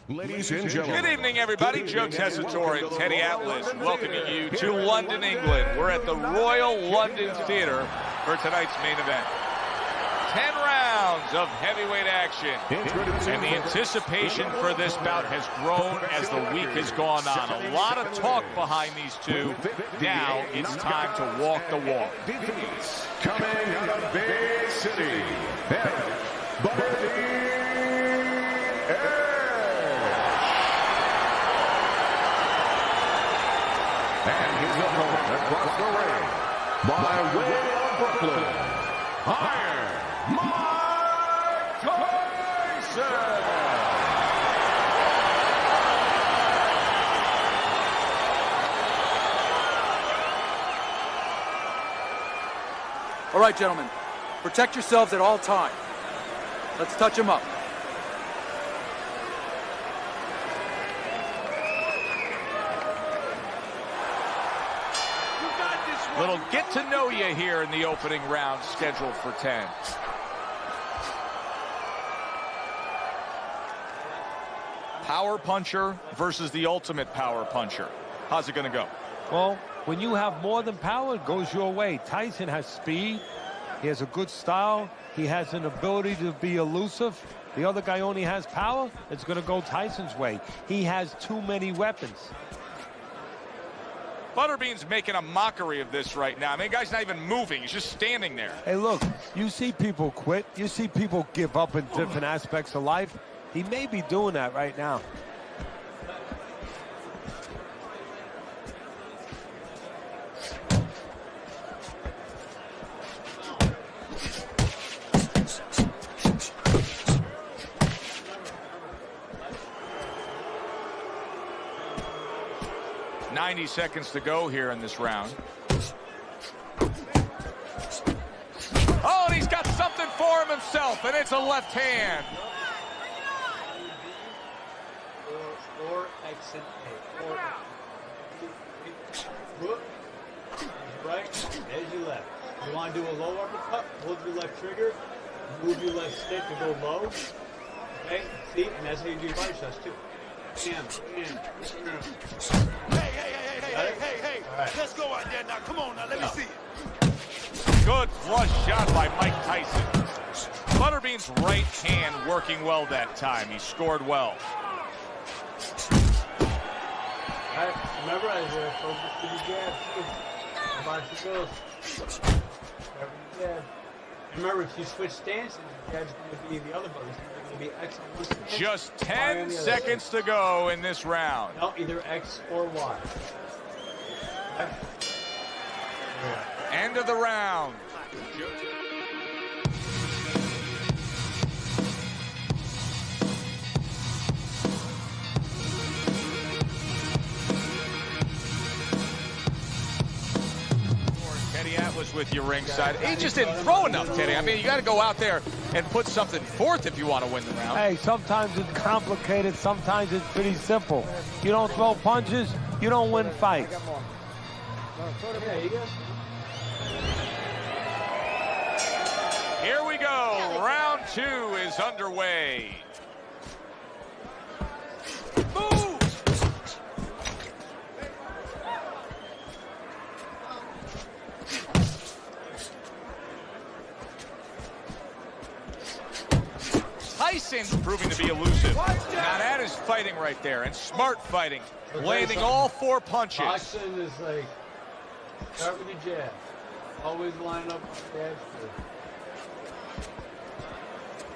Ladies and gentlemen. Good evening, everybody. Joe Tessitore and Teddy Atlas welcoming you to London, England. We're at the Royal London Theatre for tonight's main event. 10 rounds of heavyweight action. And the anticipation for this bout has grown as the week has gone on. A lot of talk behind these two. Now it's time to walk the walk. Coming out of Bay City, Butterbean. And his opponent across the ring, by way of Brooklyn, Iron Mike Tyson. All right, gentlemen, protect yourselves at all times. Let's touch him up. Little get to know you here in the opening round, scheduled for 10. Power puncher versus the ultimate power puncher. How's it going to go? Well, when you have more than power, it goes your way. Tyson has speed. He has a good style. He has an ability to be elusive. The other guy only has power. It's going to go Tyson's way. He has too many weapons. Butterbean's making a mockery of this right now. I mean, the guy's not even moving. He's just standing there. Hey, look, you see people quit. You see people give up in different aspects of life. He may be doing that right now. .90 seconds to go here in this round. Oh, and he's got something for him himself, and it's a left hand. Or exit hook, right, there's your left. You want to do a low uppercut, hold your left trigger, move your left stick to go low. Okay, see, and that's how you do your body shots too. Hey, right. Let's go out there now. Come on now, let me see it. Good flush shot by Mike Tyson. Butterbean's right hand working well that time. He scored well. All right, remember, as a focus to the jab, too. Watch it goes. Cover the jab. And remember, if you switch stances, the jab's going to be the other button. It's going to be X on one stance. Just 10 seconds to go in this round. No, either X or Y. Okay. End of the round. Teddy Atlas with you ringside. He just didn't throw enough, Teddy. I mean, you got to go out there and put something forth if you want to win the round. Hey, sometimes it's complicated, sometimes it's pretty simple. You don't throw punches, you don't win fights. Here we go. Round 2 is underway. Move! Tyson's proving to be elusive. Now that is fighting right there, and smart fighting. Landing all 4 punches. Tyson is like, start with the jab. Always line up with the jabs too.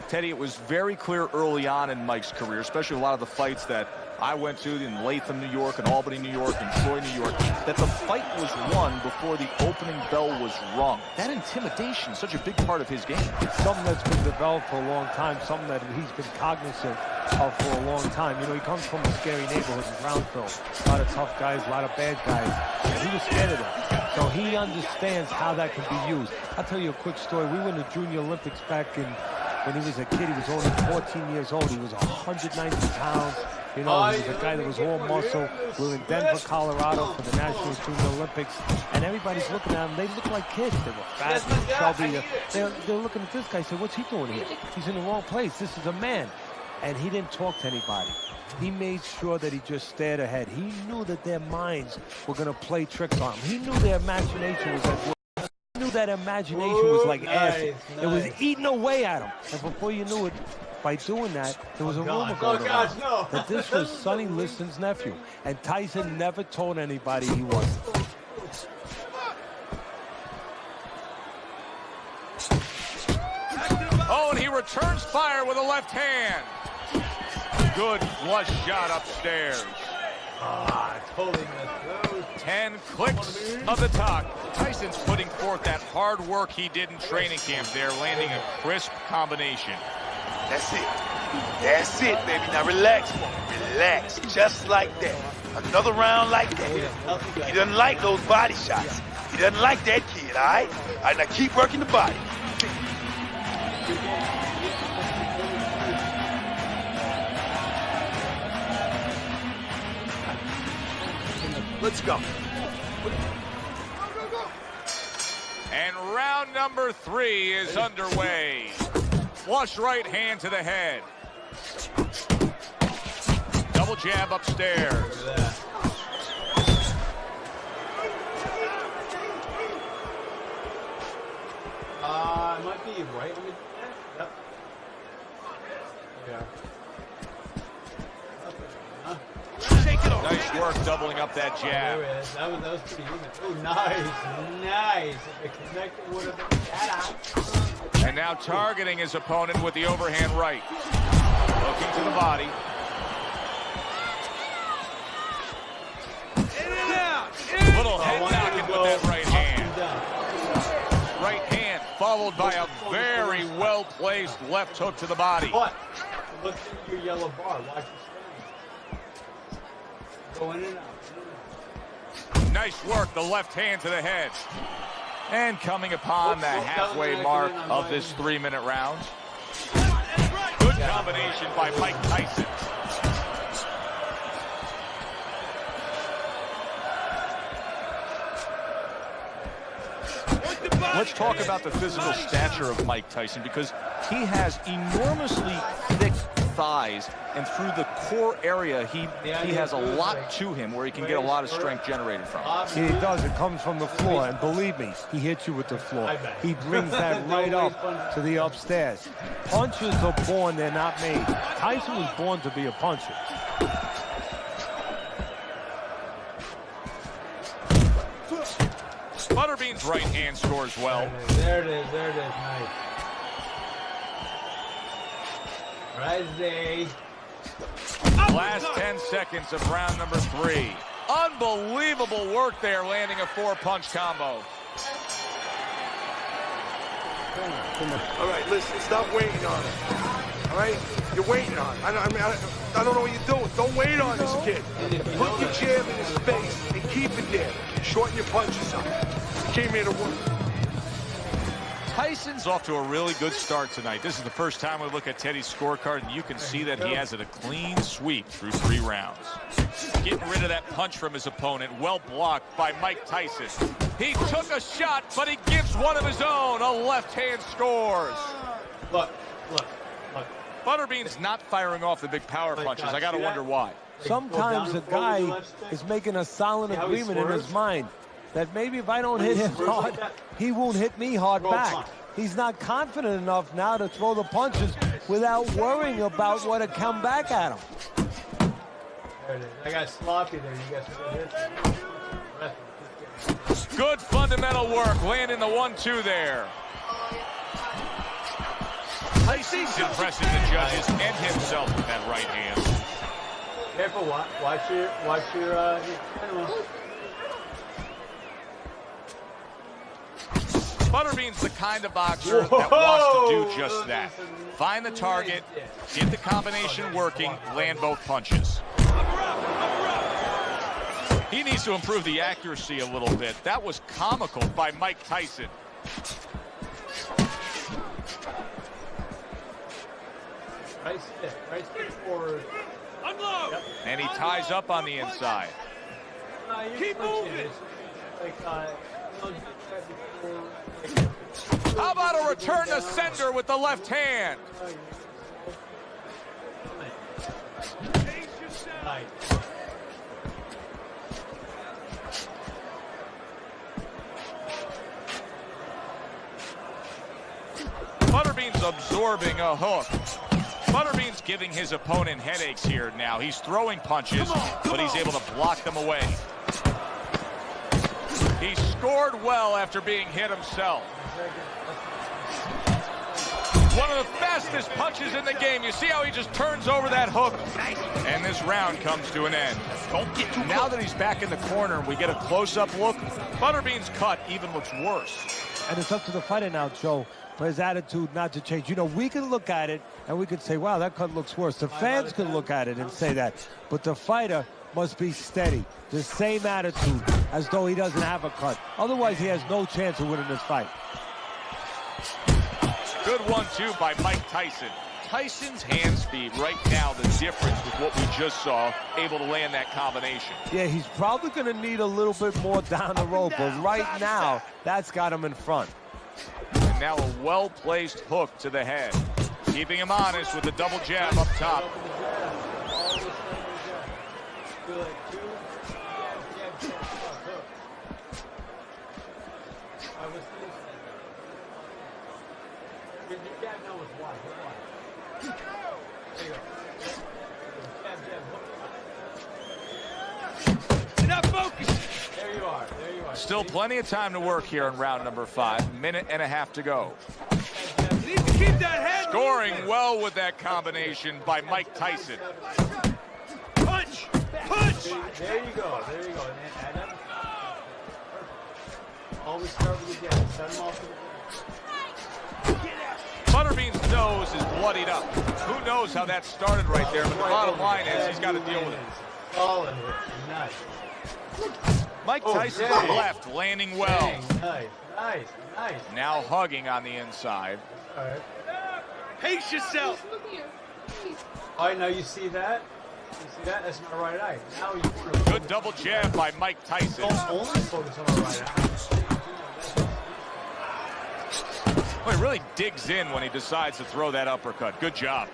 Teddy, it was very clear early on in Mike's career, especially a lot of the fights that I went to in Latham, New York, and Albany, New York, and Troy, New York, that the fight was won before the opening bell was rung. That intimidation is such a big part of his game. Something that's been developed for a long time, something that he's been cognizant of for a long time. You know, he comes from a scary neighborhood in Brownsville. A lot of tough guys, a lot of bad guys. And he was scared of them. So he understands how that can be used. I'll tell you a quick story. We went to Junior Olympics back in when he was a kid. He was only 14 years old. He was 190 pounds. You know, he was a guy that was all muscle. We were in Denver, Colorado for the National Junior Olympics. And everybody's looking at him. They look like kids. They were fat, chubby. They're looking at this guy and say, what's he doing here? He's in the wrong place. This is a man. And he didn't talk to anybody. He made sure that he just stared ahead. He knew that their minds were going to play tricks on him. He knew their imagination was at work. He knew that imagination was like acid. It was eating away at him. And before you knew it, by doing that, there was a rumor going around that this was Sonny Liston's nephew. And Tyson never told anybody he wasn't. Oh, and he returns fire with a left hand. Good flush shot upstairs. Totally missed those. 10 clicks of the talk. Tyson's putting forth that hard work he did in training camp there, landing a crisp combination. That's it. That's it, baby. Now relax, relax, just like that. Another round like that. He doesn't like those body shots. He doesn't like that kid, all right? All right, now keep working the body. Let's go. And round number 3 is underway. Flush right hand to the head. Double jab upstairs. It might be right on the yep. Yeah. Nice work doubling up that jab. There it is. That was pretty even. Oh, nice. If it connected, would have been better. And now targeting his opponent with the overhand right. Looking to the body. Little head knocking with that right hand. Right hand followed by a very well-placed left hook to the body. But look through your yellow bar. Watch your stance. Go in and out. Nice work, the left hand to the head. And coming upon the halfway mark of this 3-minute round. Good combination by Mike Tyson. Let's talk about the physical stature of Mike Tyson, because he has enormously thick thighs, and through the core area, he has a lot to him where he can get a lot of strength generated from. He does. It comes from the floor, and believe me, he hits you with the floor. He brings that right up to the upstairs. Punchers are born, they're not made. Tyson was born to be a puncher. Tyson's right hand scores well. There it is. Nice. Right, Last 10 seconds of round number 3. Unbelievable work there, landing a 4-punch combo. All right, listen, stop waiting on it. All right? You're waiting on it. I don't know what you're doing. Don't wait on this kid. Put your jab in his face and keep it there. Shorten your punches up. You came here to work. Tyson's off to a really good start tonight. This is the first time we look at Teddy's scorecard, and you can see that he has it a clean sweep through 3 rounds. Getting rid of that punch from his opponent. Well blocked by Mike Tyson. He took a shot, but he gives one of his own. A left hand scores. Look. Butterbean's not firing off the big power punches. I got to wonder why. Sometimes a guy is making a silent agreement in his mind that maybe if I don't hit him hard, he won't hit me hard back. He's not confident enough now to throw the punches without worrying about what to come back at him. There it is. I got sloppy there. You guys hit. Good fundamental work, landing the 1-2 there. Tyson's impressing the judges and himself with that right hand. Careful, watch your Butterbean's the kind of boxer that wants to do just that. Find the target, get the combination working, land both punches. He needs to improve the accuracy a little bit. That was comical by Mike Tyson. right stick forward. Unload! Yep. And he ties up on the inside. Keep moving. How about a return to sender with the left hand? Nice. Butterbean's absorbing a hook. Butterbean's giving his opponent headaches here now. He's throwing punches, but he's able to block them away. He scored well after being hit himself. One of the fastest punches in the game. You see how he just turns over that hook? And this round comes to an end. Now that he's back in the corner and we get a close-up look, Butterbean's cut even looks worse. And it's up to the fighter now, Joe, for his attitude not to change. You know, we can look at it and we could say, wow, that cut looks worse. The fans can look at it and say that. But the fighter must be steady. The same attitude as though he doesn't have a cut. Otherwise, he has no chance of winning this fight. Good 1-2 by Mike Tyson. Tyson's hand speed right now, the difference with what we just saw, able to land that combination. Yeah, he's probably going to need a little bit more down the road, but right now, that's got him in front. And now a well-placed hook to the head, keeping him honest with a double jab up top. Still plenty of time to work here in round number 5. Minute and a half to go. Scoring well with that combination by Mike Tyson. Punch! Punch! There you go. Always start with the jab. Set him off to the Butterbean's nose is bloodied up. Who knows how that started right there, but the bottom line is he's got to deal with it. Solid hit. Nice. Mike Tyson's left, landing well. Nice. Now hugging on the inside. All right. Pace yourself! All right, now you see that? You see that? That's my right eye. Now you Good double jab by Mike Tyson. don't only focus on my right eye. Well, he really digs in when he decides to throw that uppercut. Good job.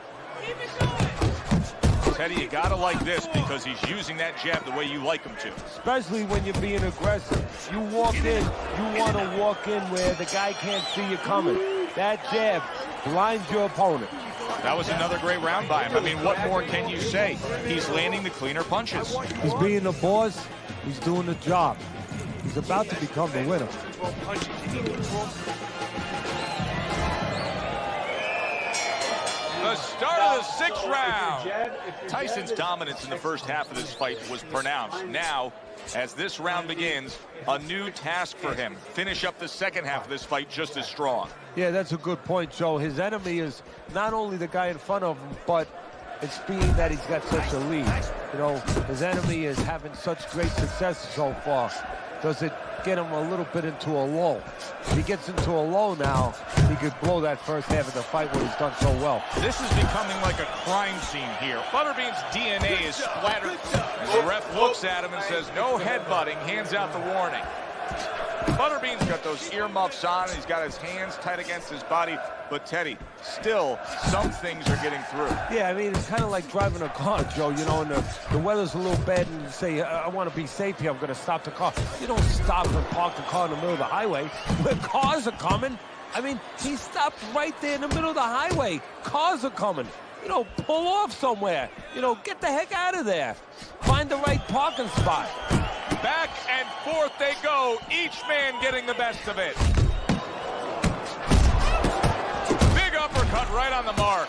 Teddy, you gotta like this because he's using that jab the way you like him to. Especially when you're being aggressive. You walk in, you want to walk in where the guy can't see you coming. That jab blinds your opponent. That was another great round by him. I mean, what more can you say? He's landing the cleaner punches. He's being the boss. He's doing the job. He's about to become the winner. more punches you need to throw. The start of the 6th round. Tyson's dominance in the first half of this fight was pronounced. Now, as this round begins, a new task for him. Finish up the second half of this fight just as strong. Yeah, that's a good point, Joe. His enemy is not only the guy in front of him, but it's being that he's got such a lead. You know, his enemy is having such great success so far. Does it get him a little bit into a lull? If he gets into a lull now, he could blow that first half of the fight where he's done so well. This is becoming like a crime scene here. Butterbean's DNA is splattered as the ref looks at him and says, no headbutting, hands out the warning. Butterbean's got those earmuffs on, he's got his hands tight against his body, but Teddy, still, some things are getting through. Yeah, I mean, it's kind of like driving a car, Joe, you know, and the weather's a little bad, and you say, I want to be safe here, I'm going to stop the car. You don't stop and park the car in the middle of the highway where cars are coming. I mean, he stopped right there in the middle of the highway. Cars are coming. You know, pull off somewhere. You know, get the heck out of there. Find the right parking spot. Back and forth they go, each man getting the best of it. Big uppercut right on the mark.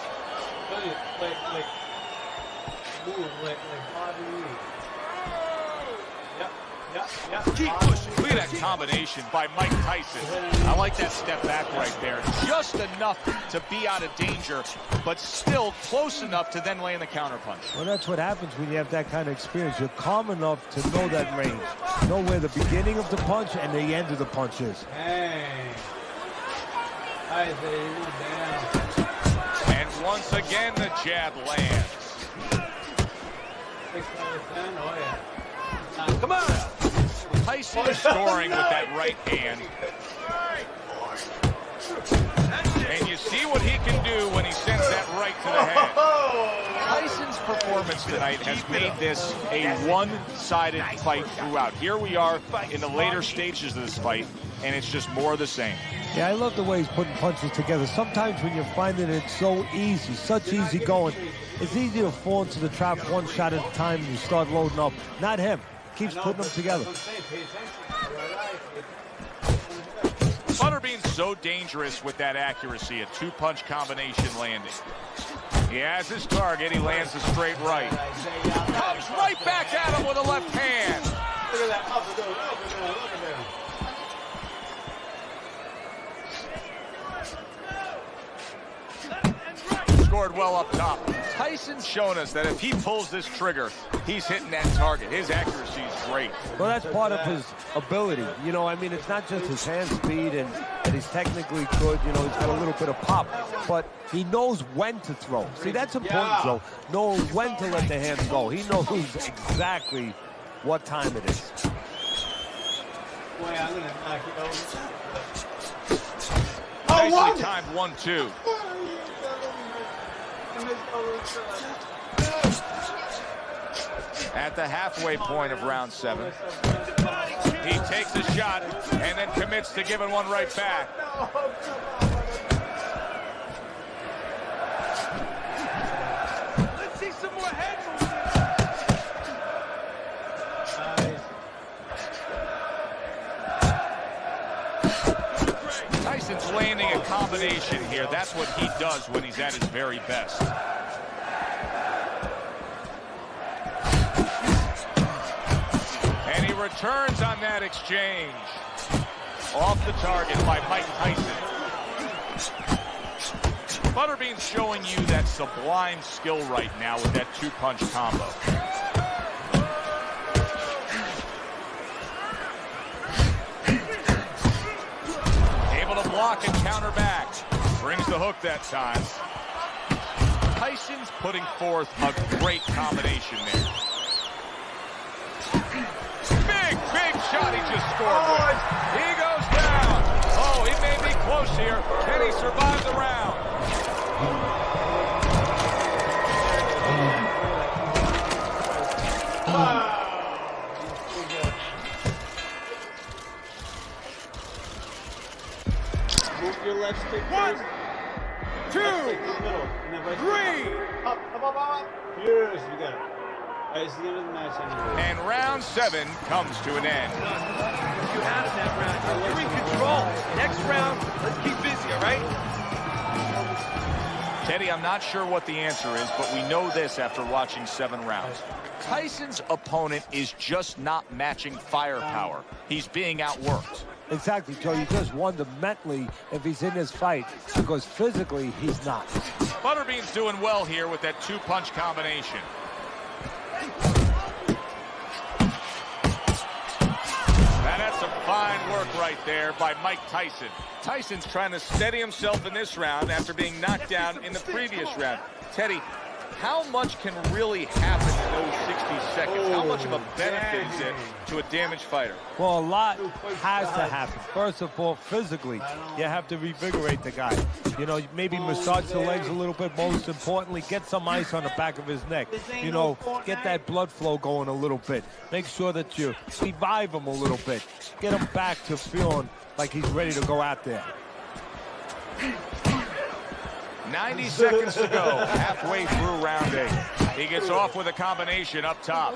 Keep pushing. Look at that combination by Mike Tyson. I like that step back right there. Just enough to be out of danger, but still close enough to then land the counterpunch. Well, that's what happens when you have that kind of experience. You're calm enough to know that range. Know where the beginning of the punch and the end of the punch is. And once again, the jab lands. Come on. Tyson scoring with that right hand. And you see what he can do when he sends that right to the head. Tyson's performance tonight has made this a one-sided fight throughout. Here we are in the later stages of this fight, and it's just more of the same. Yeah, I love the way he's putting punches together. Sometimes when you're finding it so easy, such easy going, it's easy to fall into the trap one shot at a time and you start loading up. Not him. Keeps putting them together. Butterbean's so dangerous with that accuracy, a two-punch combination landing. He has his target, he lands a straight right. Comes right back at him with a left hand. Look at that, up and down, up and down, up and down. Scored well up top. Tyson's shown us that if he pulls this trigger, he's hitting that target. His accuracy is great. Well, that's part of his ability. You know, I mean, it's not just his hand speed and he's technically good. You know, he's got a little bit of pop, but he knows when to throw. See, that's important, Joe. Knowing when to let the hands go. He knows exactly what time it is. Boy, I'm gonna knock it over. Nicely timed 1-2. At the halfway point of round 7, he takes a shot and then commits to giving one right back. Let's see some more head movement. Tyson's landing a combination here. That's what he does when he's at his very best. And he returns on that exchange. Off the target by Mike Tyson. Butterbean's showing you that sublime skill right now with that two-punch combo. Block and counter back. Brings the hook that time. Tyson's putting forth a great combination there. Big shot he just scored with. He goes down. Oh, he may be close here. Can he survive the round? Your left stick. 1, 2, 3. Up. Yes, you got it. It's the end of the match anyway. And round 7 comes to an end. You had it that round. You're in control. Next round, let's keep busy, all right? Teddy, I'm not sure what the answer is, but we know this after watching 7 rounds. Tyson's opponent is just not matching firepower. He's being outworked. Exactly, Joe. You just wonder mentally if he's in this fight, because physically he's not. Butterbean's doing well here with that 2-punch combination. And that's some fine work right there by Mike Tyson. Tyson's trying to steady himself in this round after being knocked down in the previous round. Teddy, how much can really happen in those 60 seconds? How much of a benefit is it to a damaged fighter? Well, a lot has to happen. First of all, physically, you have to revigorate the guy. You know, maybe massage the legs a little bit. Most importantly, get some ice on the back of his neck. You know, get that blood flow going a little bit. Make sure that you revive him a little bit. Get him back to feeling like he's ready to go out there. 90 seconds to go, halfway through round 8. He gets off with a combination up top.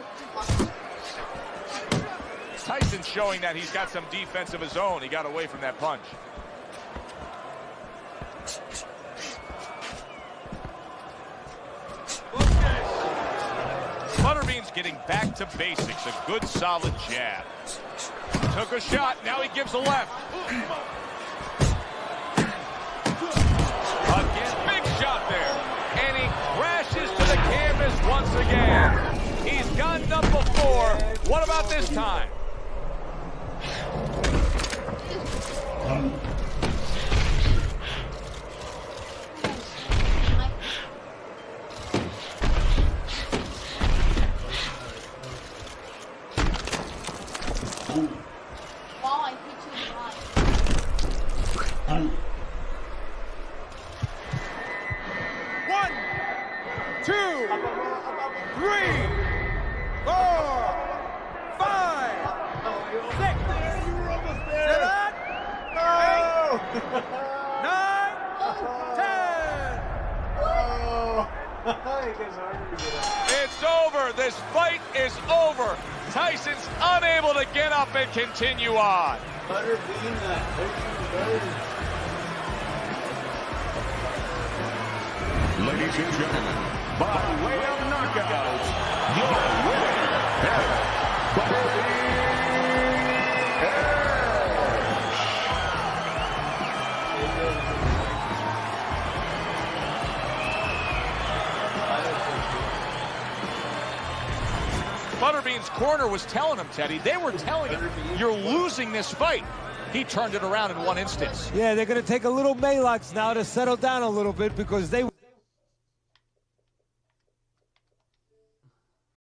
Tyson showing that he's got some defense of his own. He got away from that punch. Butterbean's getting back to basics. A good, solid jab. Took a shot. Now he gives a left. Again, big shot there. And he crashes to the canvas once again. He's gotten up before. What about this time? Wow, I hit you high. 1, 2, 3, 4, 5, 6, 7, 8, 9, 10. It's over. This fight is over. Tyson's unable to get up and continue on. Butterbean, that Ladies and gentlemen, by way of knockout, your winner, Butterbean. Butterbean's corner was telling him, Teddy. They were telling him, you're losing this fight. He turned it around in one instance. Yeah, they're going to take a little Maalox now to settle down a little bit, because they